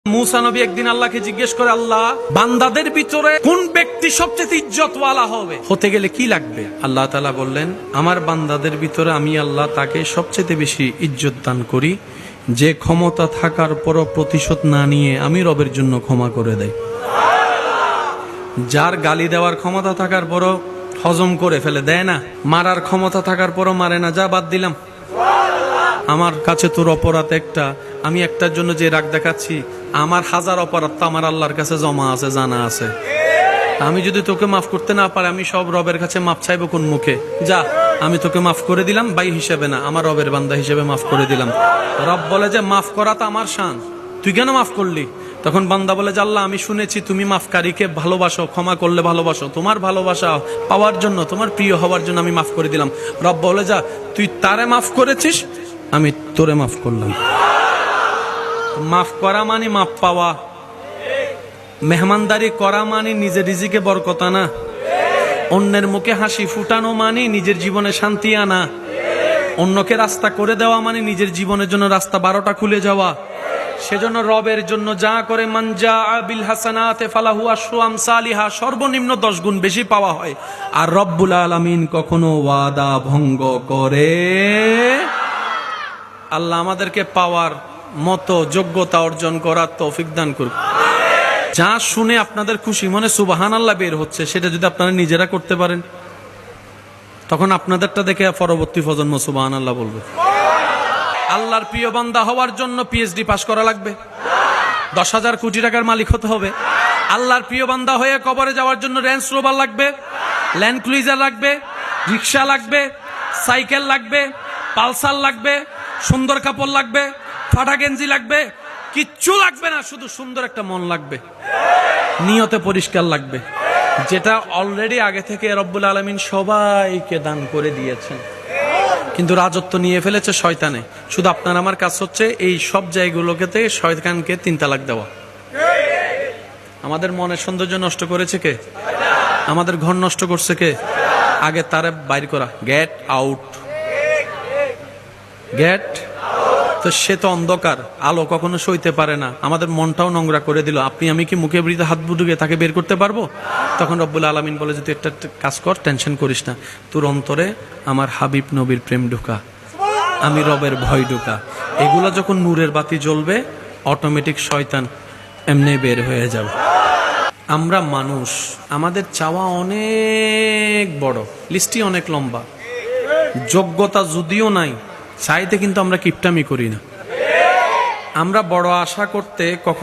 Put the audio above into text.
মুসা নবী একদিন আল্লাহকে জিজ্ঞেস করে, আল্লাহ, বান্দাদের ভিতরে কোন ব্যক্তি সবচেয়ে ইজ্জতওয়ালা হবে, হতে গেলে কি লাগবে? আল্লাহ তাআলা বললেন, আমার বান্দাদের ভিতরে আমি আল্লাহ তাকে সবচেয়ে বেশি ইজ্জত দান করি যে ক্ষমতা থাকার পরও প্রতিশোধ না নিয়ে আমি রবের জন্য ক্ষমা করে দেয়। যার গালি দেওয়ার ক্ষমতা থাকার পরও হজম করে ফেলে, দেয় না। মারার ক্ষমতা থাকার পরও মারে না, যা বাদ দিলাম, আমার কাছে তোর অপরাধ একটা, আমি একটার জন্য যে রাগ দেখাচ্ছি, আমার হাজার অপরাধ তো আমার আল্লাহর কাছে জমা আছে, জানা আছে। আমি যদি তোকে মাফ করতে না পারে, আমি সব রবের কাছে মাফ চাইবো কোন মুখে? যা, আমি তোকে মাফ করে দিলাম, ভাই হিসেবে না, আমার রবের বান্দা হিসেবে মাফ করে দিলাম। রব বলে যে মাফ করা তো আমার শান, তুই কেন মাফ করলি? তখন বান্দা বলে যে, আল্লাহ, আমি শুনেছি তুমি মাফকারীকে ভালোবাসো, ক্ষমা করলে ভালোবাসো, তোমার ভালোবাসা পাওয়ার জন্য, তোমার প্রিয় হওয়ার জন্য আমি মাফ করে দিলাম। রব বলে, যা, তুই তারে মাফ করেছিস, আমি তোরে মাফ করলাম। মাফ করা মানে মাফ পাওয়া, মেহমানদারি করা মানে নিজের রিজিকে বরকত আনা, অন্যের মুখে হাসি ফুটানো মানে নিজের জীবনে শান্তি আনা, অন্যকে রাস্তা করে দেওয়া মানে নিজের জীবনের জন্য রাস্তা 12টা খুলে যাওয়া। সেজন্য রবের জন্য যা করে, মান জাআ বিল হাসানাতি ফালাহু আশরু আমসালিহা, সর্বনিম্ন 10 গুণ বেশি পাওয়া হয়। আর রব্বুল আলামিন কখনো ওয়াদা ভঙ্গ করে। আল্লাহ আমাদেরকে পাওয়ার মতো যোগ্যতা অর্জন করার তৌফিক দান করুন। যা শুনে আপনাদের খুশি মনে সুবহানাল্লাহ বের হচ্ছে, সেটা যদি আপনারা নিজেরা করতে পারেন, তখন আপনাদেরটা দেখে পরবর্তী প্রজন্ম সুবহানাল্লাহ বলবে। আল্লাহর প্রিয় বান্দা হওয়ার জন্য পিএইচডি পাস করা লাগবে, 10,000 কোটি টাকার মালিক হতে হবে। আল্লাহর প্রিয় বান্দা হয়ে কবরে যাওয়ার জন্য রেঞ্জ রোভার লাগবে, ল্যান্ড ক্রুইজার লাগবে, রিক্সা লাগবে, সাইকেল লাগবে, পালসার লাগবে, সুন্দর কাপড় লাগবে, ফাটা গেঞ্জি লাগবে, কিচ্ছু লাগবে না, শুধু সুন্দর একটা মন লাগবে, নিয়তে পরিষ্কার লাগবে, যেটা অলরেডি আগে থেকে রব্বুল আলামিন সবাইকে দান করে দিয়েছেন। কিন্তু রাজত্ব নিয়ে ফেলেছে শয়তানে। শুধু আপনার আমার কাজ হচ্ছে এই সব জায়গাগুলোকে শয়তানকে 3 তালাক দেওয়া। আমাদের মনের সৌন্দর্য নষ্ট করেছে কে? আমাদের ঘর নষ্ট করছে কে? আগে তারে বাইর করা, গেট আউট, গেট। তো সে তো অন্ধকার, আলো কখনো সইতে পারে না, আমাদের মনটাও নোংরা করে দিল। আপনি আমি কি মুখে বৃদ্ধ হাত বুটুকে তাকে বের করতে পারবো? তখন রব্বুল আলামিন বলে যে, তুই একটা কাজ কর, টেনশন করিস না, তোর অন্তরে আমার হাবিব নবীর প্রেম ঢুকা, আমি রবের ভয় ঢুকা। এগুলো যখন নূরের বাতি জ্বলবে, অটোমেটিক শয়তান এমনি বের হয়ে যাবে। আমরা মানুষ, আমাদের চাওয়া অনেক বড়, লিস্টই অনেক লম্বা, যোগ্যতা যদিও নাই, চাইতে কিন্তু আমরা কিপটামি করি না। আমরা বড় আশা করতে কখন